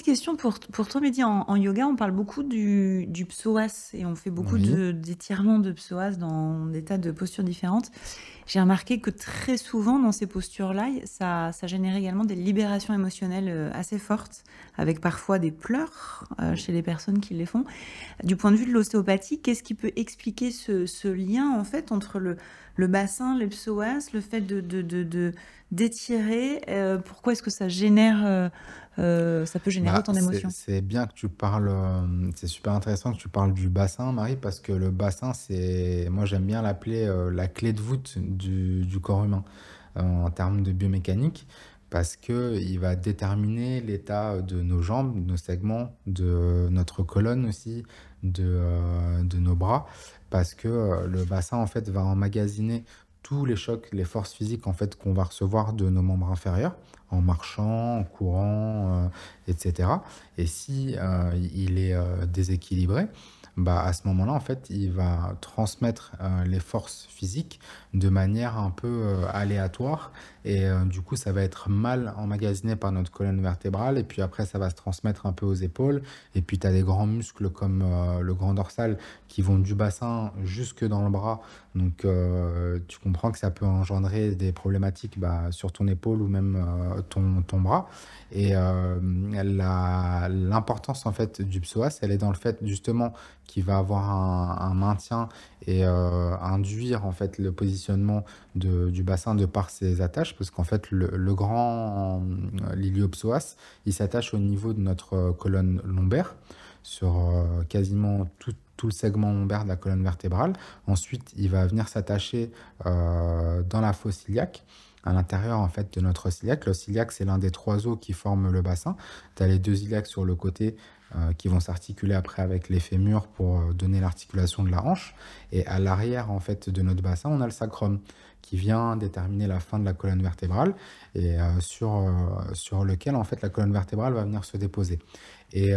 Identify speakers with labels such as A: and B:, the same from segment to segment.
A: question pour toi, Mehdi. En yoga, on parle beaucoup du psoas et on fait beaucoup
B: Oui.
A: d'étirements de psoas dans des tas de postures différentes. J'ai remarqué que très souvent, dans ces postures-là, ça génère également des libérations émotionnelles assez fortes, avec parfois des pleurs chez les personnes qui les font. Du point de vue de l'ostéopathie, qu'est-ce qui peut expliquer ce lien en fait entre le bassin, les psoas, le fait d'étirer pourquoi est-ce que ça génère, ça peut générer
B: Bah,
A: autant d'émotions?
B: c'est bien que tu parles, c'est super intéressant que tu parles du bassin, Marie, parce que le bassin, moi j'aime bien l'appeler la clé de voûte du corps humain en termes de biomécanique, parce que il va déterminer l'état de nos jambes, de nos segments, de notre colonne aussi, de nos bras, parce que le bassin en fait va emmagasiner tous les chocs, les forces physiques en fait qu'on va recevoir de nos membres inférieurs en marchant, en courant, etc. Et si il est déséquilibré, bah, à ce moment-là, en fait, il va transmettre les forces physiques de manière un peu aléatoire. Et du coup, ça va être mal emmagasiné par notre colonne vertébrale. Et puis après, ça va se transmettre un peu aux épaules. Et puis, tu as des grands muscles comme le grand dorsal qui vont du bassin jusque dans le bras. Donc, tu comprends que ça peut engendrer des problématiques bah, sur ton épaule ou même ton bras. Et l'importance en fait du psoas, elle est dans le fait justement qu'il va avoir un maintien et induire en fait le positionnement du bassin de par ses attaches, parce qu'en fait le grand l'iliopsoas, il s'attache au niveau de notre colonne lombaire sur quasiment tout le segment lombaire de la colonne vertébrale. Ensuite, il va venir s'attacher dans la fosse iliaque, à l'intérieur en fait de notre ciliaque. Le ciliaque, c'est l'un des trois os qui forment le bassin. Tu as les deux iliaques sur le côté qui vont s'articuler après avec les fémurs pour donner l'articulation de la hanche. Et à l'arrière en fait de notre bassin, on a le sacrum qui vient déterminer la fin de la colonne vertébrale et sur lequel en fait la colonne vertébrale va venir se déposer. Et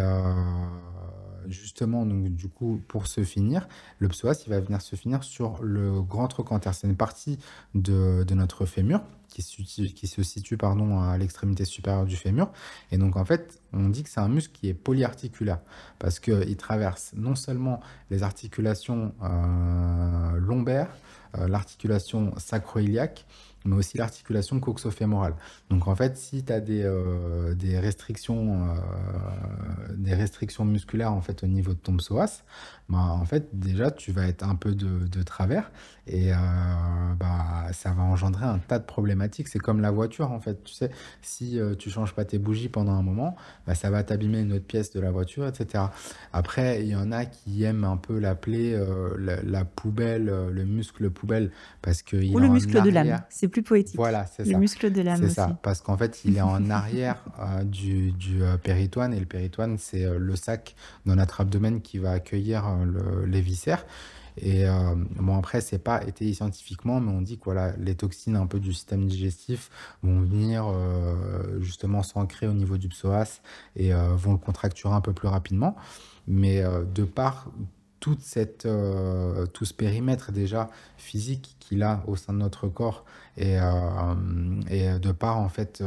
B: justement, donc, du coup, pour se finir, le psoas, il va venir se finir sur le grand trochanter. C'est une partie de notre fémur qui se situe pardon, à l'extrémité supérieure du fémur. Et donc, en fait, on dit que c'est un muscle qui est polyarticulaire parce qu'il traverse non seulement les articulations lombaires, l'articulation sacro-iliaque, mais aussi l'articulation coxo-fémorale. Donc en fait, si tu as des restrictions musculaires en fait au niveau de ton psoas, bah, en fait déjà tu vas être un peu de travers et bah, ça va engendrer un tas de problématiques. C'est comme la voiture en fait, tu sais, si tu changes pas tes bougies pendant un moment, bah, ça va t'abîmer une autre pièce de la voiture, etc. Après, il y en a qui aiment un peu l'appeler la poubelle, le muscle poubelle, parce
A: Ou
B: qu'il est
A: le
B: en
A: muscle de l'âme,
B: arrière.
A: c'est plus poétique.
B: Voilà, c'est
A: Le
B: ça.
A: muscle de l'âme
B: C'est
A: aussi.
B: ça. Parce qu'en fait, il est en arrière du péritoine. Et le péritoine, c'est le sac dans notre abdomen qui va accueillir les viscères. Et bon, après, c'est pas étayé scientifiquement, mais on dit que voilà, les toxines un peu du système digestif vont venir justement s'ancrer au niveau du psoas et vont le contracturer un peu plus rapidement. Mais de par tout ce périmètre déjà physique qu'il a au sein de notre corps et de par en fait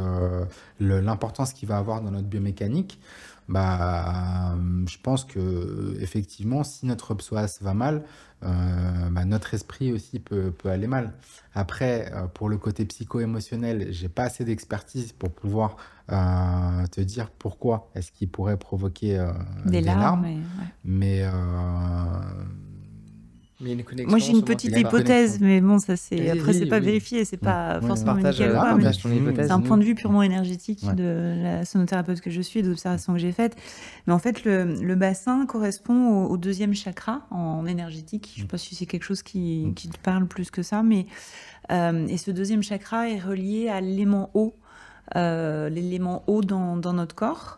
B: l'importance qu'il va avoir dans notre biomécanique, bah, je pense que effectivement, si notre psoas va mal, bah, notre esprit aussi peut aller mal. Après, pour le côté psycho-émotionnel, j'ai pas assez d'expertise pour pouvoir te dire pourquoi est-ce qu'il pourrait provoquer
A: Des
B: des
A: larmes,
B: larmes.
A: et ouais.
B: Mais
C: Mais il y a une
A: Moi, j'ai
C: connexion,
A: une
C: sûrement,
A: petite
C: quelque
B: une
C: part.
A: hypothèse,
B: connexion.
A: mais bon, ça c'est
C: Vas-y,
A: après c'est
C: vas-y,
A: pas
C: oui.
A: vérifié, c'est
B: Mm.
A: pas
B: Ouais,
A: forcément
B: ouais.
C: Partage,
A: médical ou quoi,
B: Ah,
A: mais
C: partage ton
B: vas-y, oui,
A: c'est
C: hypothèse.
A: un
B: vas-y,
A: point
B: oui.
A: de vue purement énergétique
B: Ouais.
A: de la sonothérapeute que je suis et d'observation que j'ai faite. Mais en fait, le bassin correspond au deuxième chakra en énergétique. Je sais
B: Mm.
A: pas si c'est quelque chose
B: Mm.
A: qui te parle plus que ça, mais et ce deuxième chakra est relié à l'élément eau dans notre corps.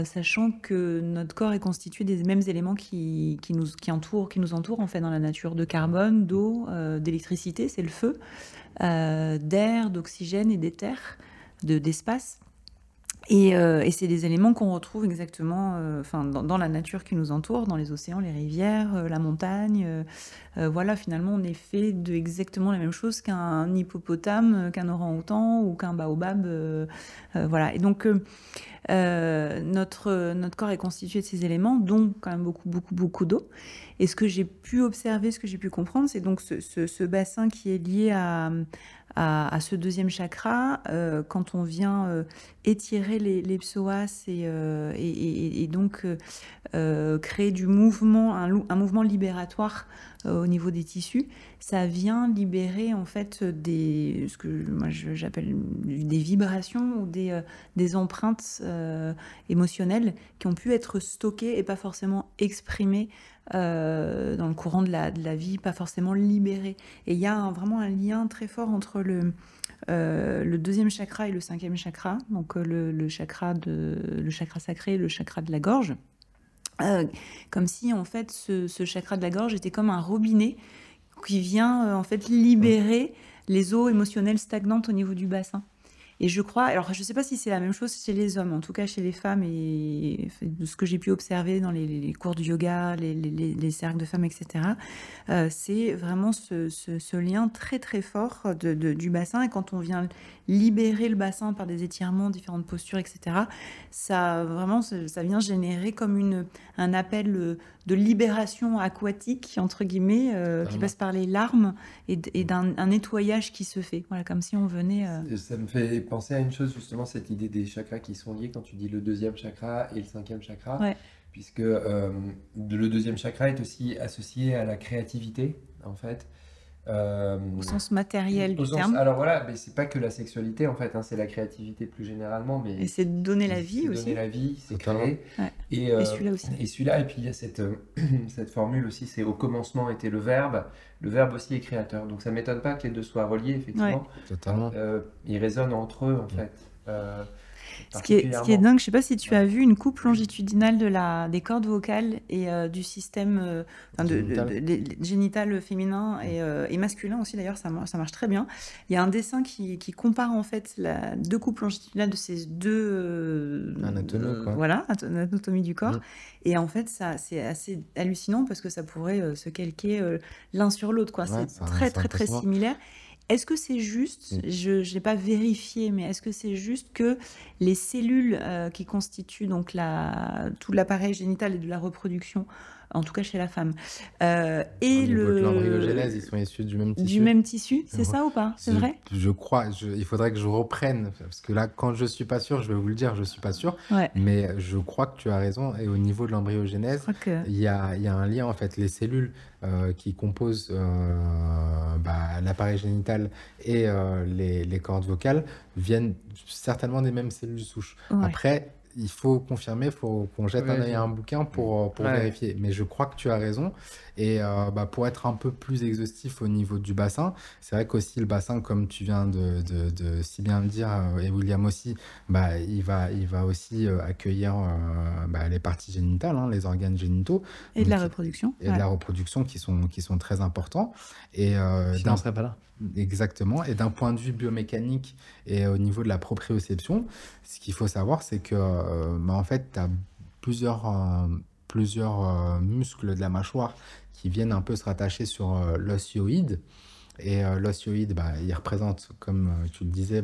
A: Sachant que notre corps est constitué des mêmes éléments qui nous entourent en fait dans la nature, de carbone, d'eau, d'électricité, c'est le feu, d'air, d'oxygène et d'éther, d'espace. Et c'est des éléments qu'on retrouve exactement enfin, dans la nature qui nous entoure, dans les océans, les rivières, la montagne. Voilà, finalement, on est fait de exactement la même chose qu'un hippopotame, qu'un orang-outan ou qu'un baobab. Voilà. Et donc, notre corps est constitué de ces éléments, dont quand même beaucoup d'eau. Et ce que j'ai pu observer, ce que j'ai pu comprendre, c'est donc ce bassin qui est lié à ce deuxième chakra, quand on vient étirer les psoas et donc créer du mouvement, un mouvement libératoire au niveau des tissus, ça vient libérer en fait ce que moi j'appelle des vibrations ou des empreintes émotionnelles qui ont pu être stockées et pas forcément exprimées dans le courant de la vie, pas forcément libérées. Et il y a vraiment un lien très fort entre le deuxième chakra et le cinquième chakra, donc le chakra sacré et le chakra de la gorge. Comme si en fait ce chakra de la gorge était comme un robinet qui vient en fait libérer les eaux émotionnelles stagnantes au niveau du bassin. Et je crois, alors je ne sais pas si c'est la même chose chez les hommes, en tout cas chez les femmes, et de ce que j'ai pu observer dans les cours de yoga, les cercles de femmes, etc., c'est vraiment ce lien très très fort du bassin. Et quand on vient libérer le bassin par des étirements, différentes postures, etc., ça vient générer comme un appel de libération aquatique, entre guillemets, qui passe par les larmes et un nettoyage qui se fait. Voilà, comme si on venait...
C: Ça me fait penser à une chose, justement, cette idée des chakras qui sont liés quand tu dis le deuxième chakra et le cinquième chakra,
A: Ouais.
C: puisque le deuxième chakra est aussi associé à la créativité, en fait.
A: Au sens matériel du terme.
C: Alors voilà, mais c'est pas que la sexualité, en fait, hein, c'est la créativité plus généralement,
A: Et
C: mais
A: c'est de donner la
C: c'est
A: vie aussi.
C: donner la vie, c'est
B: Totalement.
C: créer.
A: Ouais.
C: Et,
A: Et celui-là aussi.
C: et celui-là, et puis il y a cette formule aussi, c'est au commencement était le verbe aussi est créateur. Donc ça m'étonne pas que les deux soient reliés, effectivement.
B: Totalement.
C: Ils résonnent entre eux, en fait.
A: Ce qui est
C: Particulièrement.
A: dingue, je sais pas si tu as vu une coupe longitudinale des cordes vocales et du système enfin, génital féminin et masculin aussi, d'ailleurs, ça marche très bien. Il y a un dessin qui compare en fait deux coupes longitudinales de ces deux
B: Anatomie, quoi.
A: voilà, anatomie du corps.
B: Mm.
A: Et en fait, c'est assez hallucinant parce que ça pourrait se calquer l'un sur l'autre, quoi.
B: Ouais,
A: C'est très
B: impressionnant.
A: similaire. Est-ce que c'est juste, je ne l'ai pas vérifié, mais est-ce que c'est juste que les cellules qui constituent donc tout l'appareil génital et de la reproduction, en tout cas chez la femme, et
B: Au niveau de l'embryogenèse, ils sont issus du même tissu.
A: du même tissu, c'est
B: Ouais.
A: ça ou pas? C'est vrai?
B: Je crois, il faudrait que je reprenne, parce que là, quand je suis pas sûr, je vais vous le dire, je suis pas sûr,
A: Ouais.
B: mais je crois que tu as raison. Et au niveau de
A: Je
B: l'embryogenèse,
A: crois que
B: il y a un lien, en fait. Les cellules qui composent l'appareil génital et les cordes vocales viennent certainement des mêmes cellules souches.
A: ouais.
B: Après, il faut confirmer, il faut qu'on jette un œil à un bouquin pour
C: Ouais.
B: vérifier. Mais je crois que tu as raison. Et pour être un peu plus exhaustif au niveau du bassin, c'est vrai qu'aussi le bassin, comme tu viens de si bien le dire, et William aussi, il va aussi accueillir les parties génitales, hein, les organes génitaux.
A: Et de la
B: Donc,
A: reproduction.
B: et de la reproduction qui sont très importants. Et
D: Sinon, on serait pas là.
B: exactement. Et d'un point de vue biomécanique et au niveau de la proprioception, ce qu'il faut savoir, c'est que en fait, tu as plusieurs muscles de la mâchoire qui viennent un peu se rattacher sur l'osioïde. Et l'osioïde, il représente, comme tu le disais,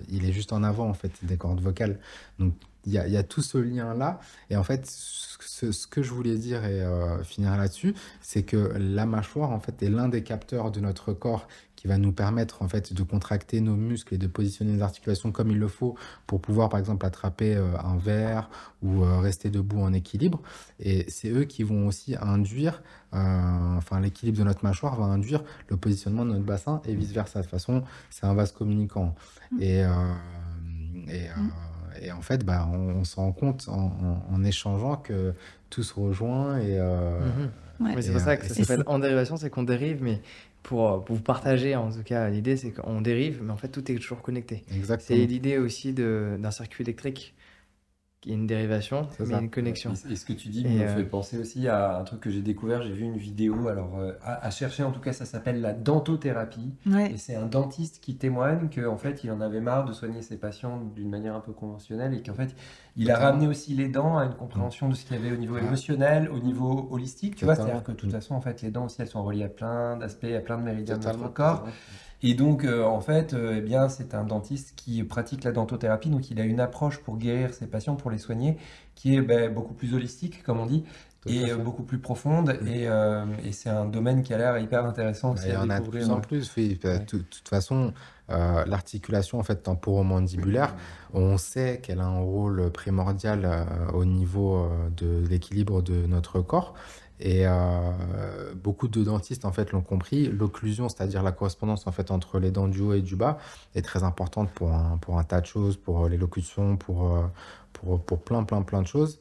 B: il est juste en avant en fait des cordes vocales. Donc il y a tout ce lien-là. Et en fait, ce que je voulais dire et finir là-dessus, c'est que la mâchoire en fait est l'un des capteurs de notre corps qui va nous permettre en fait de contracter nos muscles et de positionner les articulations comme il le faut pour pouvoir par exemple attraper un verre ou rester debout en équilibre. Et c'est eux qui vont aussi induire, l'équilibre de notre mâchoire va induire le positionnement de notre bassin et vice-versa. De toute façon, c'est un vase communicant. Et en fait, on se rend compte en échangeant que tout se rejoint
A: Ouais.
D: Mais c'est pour ça que ça s'appelle en dérivation, c'est qu'on dérive, mais pour vous partager, en tout cas, l'idée, c'est qu'on dérive, mais en fait, tout est toujours connecté.
B: Exactement.
D: C'est l'idée aussi d'un circuit électrique. qui est une dérivation,
B: C'est
D: mais
B: ça.
D: une connexion.
C: Et ce que tu dis
D: Et
C: me fait penser aussi à un truc que j'ai découvert. J'ai vu une vidéo, alors à chercher en tout cas, ça s'appelle la dentothérapie.
A: Ouais.
C: Et c'est un dentiste qui témoigne qu'en fait, il en avait marre de soigner ses patients d'une manière un peu conventionnelle et qu'en fait, il a
B: Totalement.
C: ramené aussi les dents à une compréhension de ce qu'il y avait au niveau
B: Ouais.
C: émotionnel, au niveau holistique. Tu vois, c'est-à-dire
B: Totalement.
C: que de toute façon, en fait, les dents aussi, elles sont reliées à plein d'aspects, à plein de méridiens de notre
B: Totalement.
C: corps.
B: Totalement.
C: Et donc, en fait, eh bien, c'est un dentiste qui pratique la dentothérapie, donc il a une approche pour guérir ses patients, pour les soigner, qui est beaucoup plus holistique, comme on dit,
B: Tout à
C: et
B: fait.
C: beaucoup plus profonde. Et c'est un domaine qui a l'air hyper intéressant
B: Bah,
C: aussi
B: il y
C: à
B: en a de
C: découvrir.
B: plus en plus, oui. Bah,
C: Ouais.
B: de toute façon, l'articulation en fait temporo-mandibulaire, on sait qu'elle a un rôle primordial au niveau de l'équilibre de notre corps. Et beaucoup de dentistes en fait l'ont compris. L'occlusion, c'est-à-dire la correspondance en fait entre les dents du haut et du bas, est très importante pour un tas de choses, pour l'élocution, pour plein de choses.